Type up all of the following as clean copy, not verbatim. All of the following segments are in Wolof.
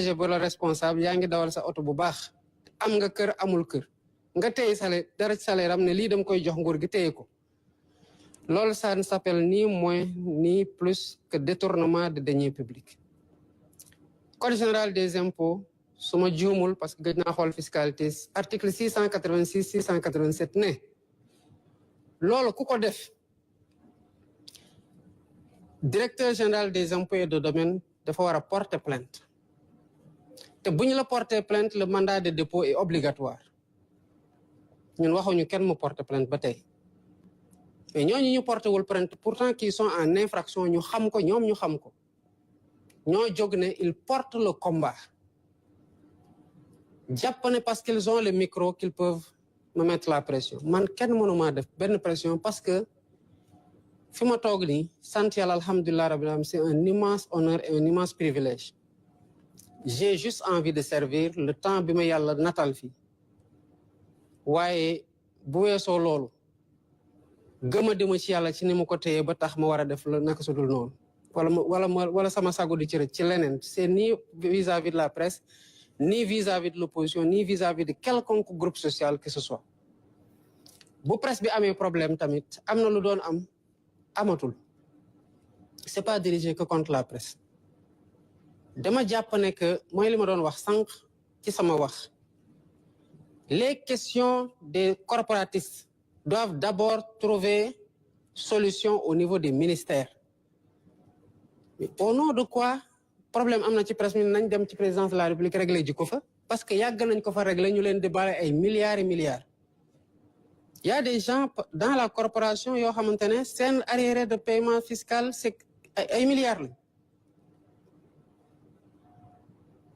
je ba la responsable yaa ngi dawal sa oto bu baax am nga kër amul kër nga téye salaire dara salaire am ne lii dama koy jox nguur gi téye ko loolu ça ne s'appelle ni moins ni plus que détournement de deniers publics. Code général des impôts su ma juumul parce que gëj naa xool fiscalité article 686 687 ne loolu ku ko def directeur général des impôts et de domaine dafa war a porter plainte te bu ñu la porter plainte le mandat de dépôt est obligatoire ñun waxuñu kenn mu porter plainte ba tey mais ñooñu ñu porté wul plainte pourtant qui sont en infraction ñu xam ko ñoom ñu xam ko ñoo jóg ne ils portent le combat jàpp ne parce qu'ils ont le micro qu'ils peuvent me mettre la pression man kenn mënuma def benn pression parce que fi ma toog nii sant yàlla alhamdulilah rabbil alamin c'est un immense honneur et un immense privilège j'ai juste envie de servir le temps bi ma yàlla natal fii waaye bu weesoo loolu gëma dema ci yàlla ci ni ma ko téye ba tax ma war a def la naka su dul noonu wala sama sago di ci rëcc ci leneen c'est ni vis-à-vis de la presse ni vis-à-vis de l'opposition ni vis-à-vis de quelconque groupe social que ce soit bu presse bi amee problème tamit am na lu doon am amatul c'est pas dirigé que contre la presse dama jàpp ne que mooy li ma doon wax sànq ci sama wax les questions des corporatistes doivent d'abord trouver solution au niveau des ministères mais au nom de quoi problème am na ci presse mi nañ dem ci présidence de la République régler ji ko fa parce que yàgg nañ ko fa régler ñu leen di bale ay milliards et milliards il y a des gens dans la corporation yoo xamante ne seen arriéré de paiement fiscal c'est ay milliards la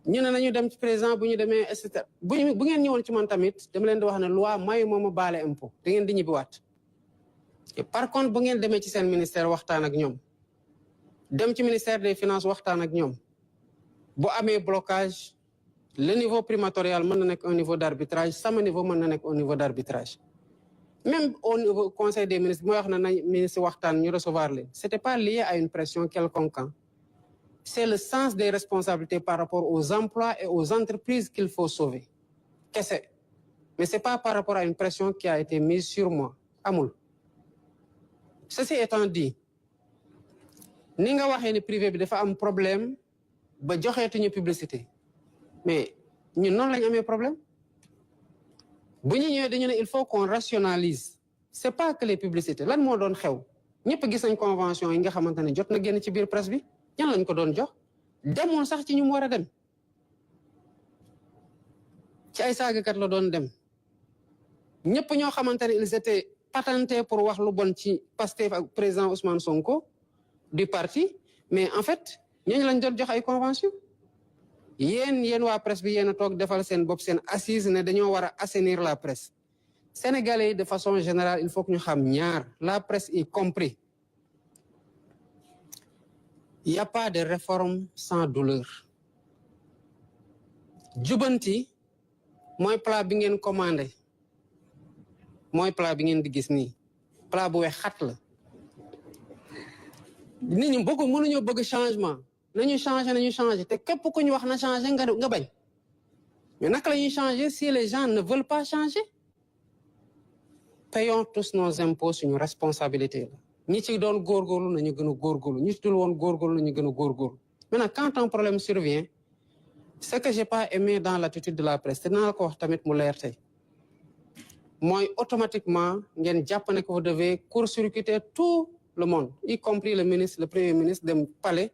ñu ne nañu dem ci président bu ñu demee et cetera bu ngeen ñëwoon ci man tamit dama leen di wax ne loi mayu moom a baale impôt da ngeen di ñibbiwaat par contre bu ngeen demee ci seen ministère waxtaan ak ñoom dem ci ministère des finances waxtaan ak ñoom bu amee blocage le niveau primatorial mën na nekk un niveau d'arbitrage sama niveau mën na nekk un niveau d'arbitrage même au niveau conseil des ministres mooy wax na nañ ministre waxtaan ñu recevoir leen c'était pas lié à une pression quelconque c'est le sens des responsabilités par rapport aux emplois et aux entreprises qu'il faut sauver kese mais c'est pas par rapport à une pression qui a été mise sur moi amul ceci étant dit ni nga waxee ni privé bi dafa am problème ba joxeetuñu publicité mais ñun noonu lañu amee problème bu ñu ñëwee dañu ne il faut qu'on rationalise c'est pas que les publicités lan moo doon xew ñëpp gis nañ convention yi nga xamante ne jot na génn ci biir presse bi ñan lañ ko doon jox demoon sax ci ñu mu war a dem ci ay saagakat la doon dem ñëpp ñoo xamante ne ils étaient patentés pour wax lu bon ci Pastef ak président Ousmane Sonko du parti mais en fait ñooñu lañ doon jox ay convention yéen waa presse bi yéen a toog defal seen bopp seen assise ne dañoo war a assainir la presse sénégalais yi de façon générale il faut que ñu xam ñaar la presse y compris il y a pas de réforme sans douleur jubanti mooy plat bi ngeen commandé mooy plat bi ngeen di gis nii plat bu weex xat la nit ñi mënuñoo bëgg changement nañu changer te képp ku ñu wax na changer nga bañ mais naka la ñuy changer si les gens ne veulent pas changer payons tous nos impôts suñu responsabilité la ñi ci doon góorgóorlu nañu gën a góorgóorlu ñi ci dul woon góorgóorlu nañu gën a góorgóorlu maintenant quand un problème survient ce que j'ai pas aimé dans l'attitude de la presse te naa ko wax tamit mu leer tey mooy automatiquement ngeen jàpp ne que vous devez court-circuiter tout le monde y compris le ministre le premier ministre dem palais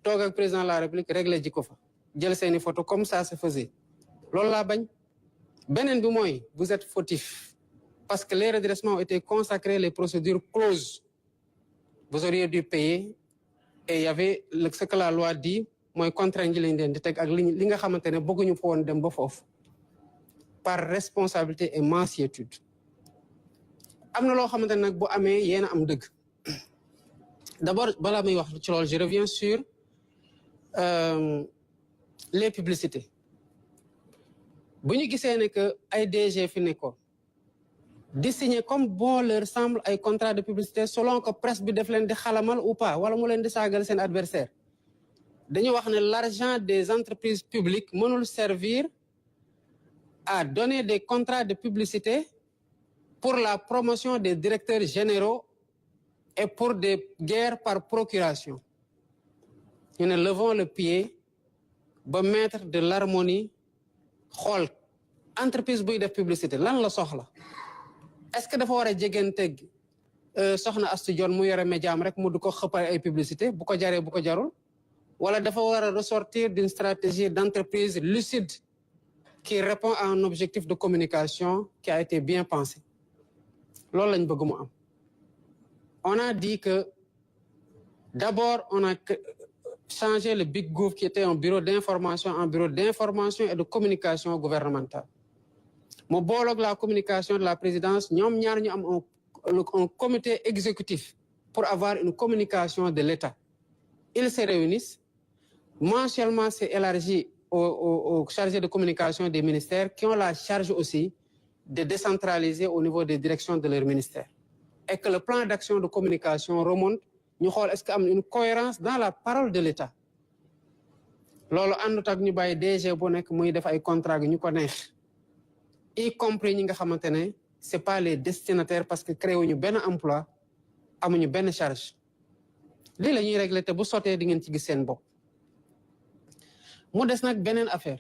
toog ak président de la République régler ji ko fa jël seeni photo comme ça se faisait loolu laa bañ beneen bi mooy vous êtes fautif parce que les redressements ont été consacrés les procédures closes vous auriez dû payer et il y avait ce que la loi dit mooy contrainte ji lañ leen di teg ak li nga xamante ne bëgguñu fa woon dem ba foofu par responsabilité et mansuétude am na loo xamante ne nag bu amee yéen a am dëgg d'abord balaa may wax ci loolu je reviens sur les publicités bu ñu gisee ne que ay DG fi nekkoon di signer comme bon leur semble ay contrat de publicité selon que presse bi def leen di xalamal ou pas wala mu leen di saagal seen adversaire dañu wax ne l'argent des entreprises publiques mënul servir à donner des contrats de publicité pour la promotion des directeurs généraux et pour des guerres par procuration. Ñu ne levons le pied ba mettre de l'harmonie xool entreprise buy def publicité lan la soxla est-ce que dafa war a jegenteeg soxna Astou Dione mu yore médiam rek mu du ko xëppal ay publicité bu ko jaree bu ko jarul wala dafa war a ressortir d'une stratégie d'entreprise lucide qui répond à un objectif de communication qui a été bien pensé loolu lañ bëgg mu am. On a dit que d'abord on a changé le Big Gouv qui était un bureau d'information en bureau d'information et de communication gouvernementale. Mu booloog la communication de la présidence ñoom ñaar ñu am un comité exécutif pour avoir une communication de l'État. Ils se réunissent. Mensuellement, c'est élargi aux chargés de communication des ministères qui ont la charge aussi de décentraliser au niveau des directions de leur ministère. Et que le plan d'action de communication remonte, ñu xool est-ce qu'il y a une cohérence dans la parole de l'État. Loolu àndut ak ñu bàyyi DG bu nekk muy def ay contrat ñu ko neex y compris ñi nga xamante ne c'est pas les destinataires parce que créé wuñu benn emploi amuñu benn charge lii la ñuy régler te bu sottee di ngeen ci gis seen bopp. Mu des nag beneen affaire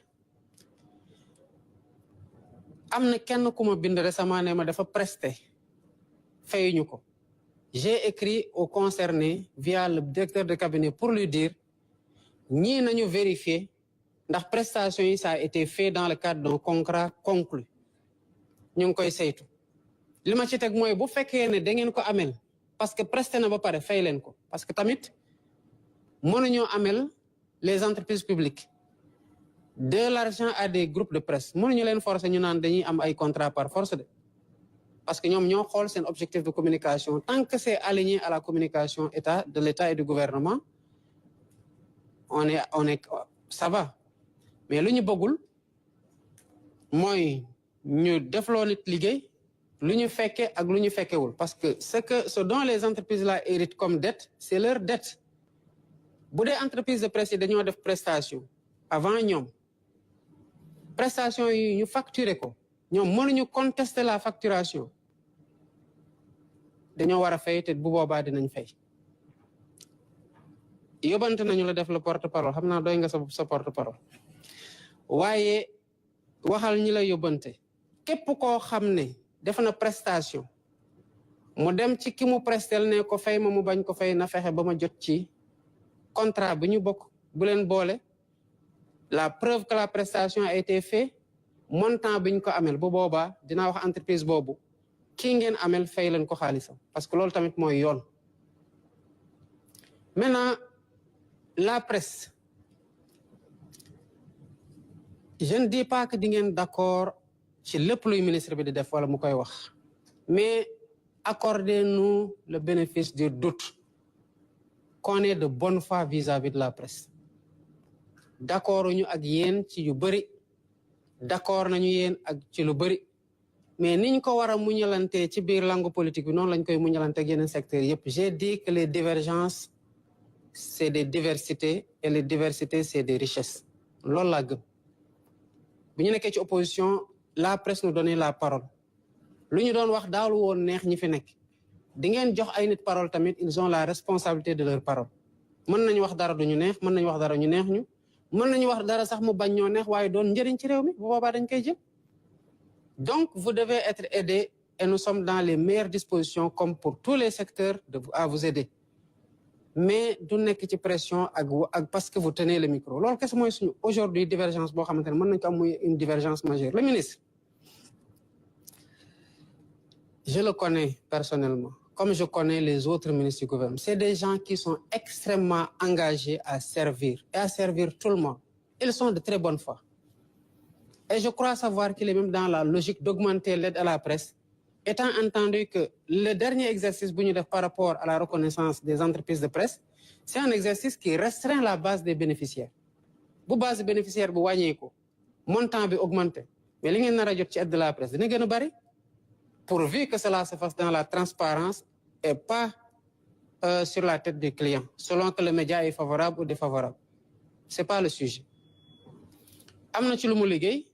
am na kenn ku ma bind récemment ne ma dafa presté fayuñu ko. J'ai écrit au concerné via le directeur de cabinet pour lui dire ñii nañu vérifier ndax prestation yi ça a été fait dans le cadre d'un contrat conclu ñu ngi koy saytu. Li ma ci teg mooy bu fekkee ne da ngeen ko amel parce que presté na ba pare fay leen ko parce que tamit mënuñoo amel les entreprises publiques de l'argent à des groupes de presse mënuñu leen forcer ñu naan dañuy am ay contrat par force de parce que ñoom ñoo xool seen objectif de communication tant que c'est aligné à la communication de l'État et du gouvernement on est ça va mais lu ñu bëggul mooy ñu defloo nit liggéey lu ñu fekke ak lu ñu fekkewul parce que ce dont les entreprises là héritent comme dette c'est leur dette bu dee entreprise de presse yi dañoo def prestation avant ñoom prestation yi ñu facturer ko ñoom mënuñu contester la facturation dañoo war a fay te bu boobaa dinañ fay yóbbante nañu la def le porte-parole xam naa doy nga sa porte-parole waaye waxal ñi la yóbbante képp koo xam ne def na prestation mu dem ci ki mu prestel ne ko fay ma mu bañ ko fay na fexe ba ma jot ci contrat bi ñu bokk bu leen boole la preuve que la prestation a été faite montant bi ñu ko amel bu boobaa dinaa wax entreprise boobu kii ngeen amel fay leen ko xaalisam parce que loolu tamit mooy yoon. Maintenant la presse je ne dis pas que di ngeen d'accord ci lépp luy ministre bi di def wala mu koy wax mais accordez-nous le bénéfice du doute qu'on est de bonne foi vis-à-vis de la presse. D'accord ñu ak yéen ci yu bëri d'accord nañu yéen ak ci lu bëri mais niñ ko war a muñalantee ci biir langue politique bi noonu lañ koy muñalante ak yeneen secteurs yëpp. J'ai dit que les divergences c'est des diversités et les diversités c'est des richesses loolu laa gëm. bu ñu nekkee ci opposition la presse nous donnait la parole lu ñu doon wax daawul woon neex ñi fi nekk di ngeen jox ay nit parole tamit ils ont la responsabilité de leur parole. mën nañu wax dara du ñu neex mën nañu wax dara ñu neex ñu mën nañu wax dara sax mu bañ ñoo neex waaye doon njëriñ ci réew mi bu boobaa dañ koy jël. Donc vous devez être aidés et nous sommes dans les meilleures dispositions comme pour tous les secteurs à vous aider mais du nekk ci pression ak parce que vous tenez le micro loolu kese mooy suñu aujourd'hui divergence boo xamante ne mën nañu ko am muy une divergence majeure. Le ministre je le connais personnellement comme je connais les autres ministres du gouvernement. C'est des gens qui sont extrêmement engagés à servir et à servir tout le monde. Ils sont de très bonne foi. Et je crois savoir qu'il est même dans la logique d'augmenter l'aide à la presse, étant entendu que le dernier exercice par rapport à la reconnaissance des entreprises de presse, c'est un exercice qui restreint la base des bénéficiaires. Si la base des bénéficiaires est wàññeeku, montant bi augmenté, mais li ngeen nar a jot ci aide de la presse dina gën a bari. Pourvu que cela se fasse dans la transparence et pas sur la tête du client, selon que le média est favorable ou défavorable. c'est pas le sujet am na ci lu mu liggéey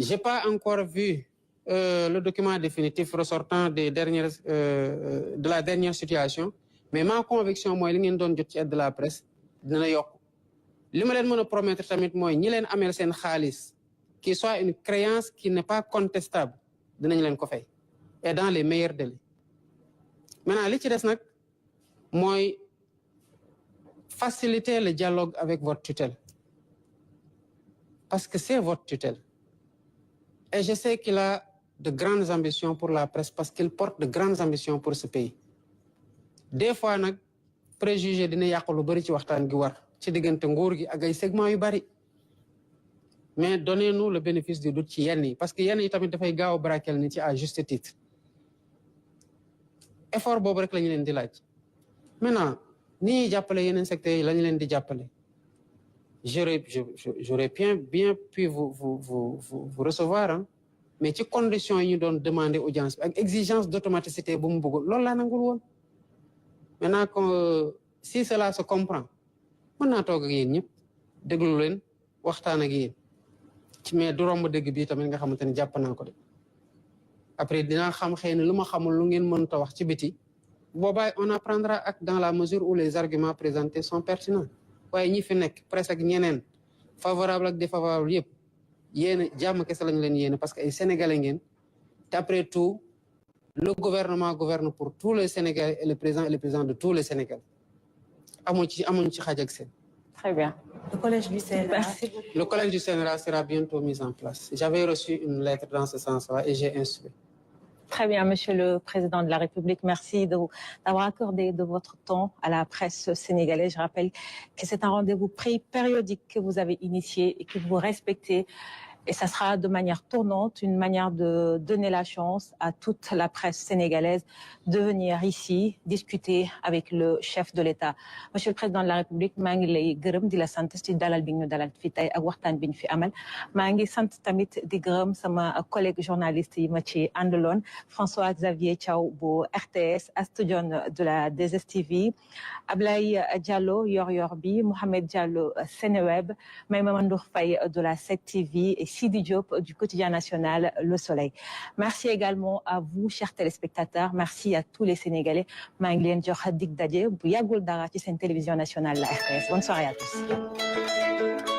j'ai pas encore vu le document définitif ressortant des dernières de la dernière situation mais ma conviction mooy li ngeen doon jot ci aide de la presse dina yokk li ma leen mën a promettre tamit mooy ñi leen ameel seen xaalis qui soit une créance qui n'est pas contestable dinañ leen ko fay et dans les meilleurs délais maintenant li ci des nag mooy faciliter le dialogue avec votre tutelle parce que c'est votre tutelle et je sais qu'il a de grandes ambitions pour la presse parce qu'il porte de grandes ambitions pour ce pays des fois nag préjugé dina yàq lu bari ci waxtaan gi war ci diggante nguur gi ak ay segments yu bari mais donnez-nous le bénéfice du doute ci yenn yi parce que yenn yi tamit dafay gaaw a braquer nit ci à juste titre effort boobu rek la ñu leen di laaj maintenant ni ñuy jàppale yeneen secteurs yi la ñu leen di jàppale j'aurais bien pu vous recevoir hein mais ci conditions yi ñu doon demander audience bi ak exigence d'automaticité bu mu bëgg loolu laa nangul woon maintenant que si cela se comprend mën naa toog ak yéen ñëpp déglu leen waxtaan ak yéen ci mais du romb dégg bii tamit nga xamante ne jàpp naa ko de après dinaa xam xëy na lu ma xamul lu ngeen mënta wax ci biti boobaa on apprendra acte dans la mesure où les arguments présentés sont pertinents waaye ñi fi nekk presque ak ñeneen favorable ak défavorable yëpp yéen jàmm kese lañu leen yéene parce que ay sénégalais ngeen te après tout le gouvernement gouverne pour tous les Sénégalais et le président de tous les Sénégalais amuñ ci xaaj ak seen. Très bien. Le collège du CNRA. Le collège du CNRA sera bientôt mis en place. J'avais reçu une lettre dans ce sens-là et j'ai instruit. Très bien, Monsieur le Président de la République. Merci d'avoir accordé de votre temps à la presse sénégalaise. Je rappelle que c'est un rendez-vous périodique que vous avez initié et que vous respectez. Et ça sera de manière tournante, une manière de donner la chance à toute la presse sénégalaise de venir ici discuter avec le chef de l'État. Monsieur le Président de la République, maa ngi lay gërëm di la sant ci dalal bi ñu dalal fi tey ak waxtaan bi ñu fi amal maa ngi sant tamit di gërëm sama collègue journaliste yi ma ci àndaloon François Xavier Thiaw bu RTS, Astou Dione de la 2STV, Ablaye Diallo Yor bi, Mohamed Diallo Seneweb, Maïma Ndour Faye de la 7TV et Sidi Diop du quotidien national Le Soleil. Merci également à vous, chers téléspectateurs. Merci à tous les Sénégalais. maa ngi leen jox dig daje bu yàggul dara ci seen télévision nationale la RTS. Bonne soirée à tous.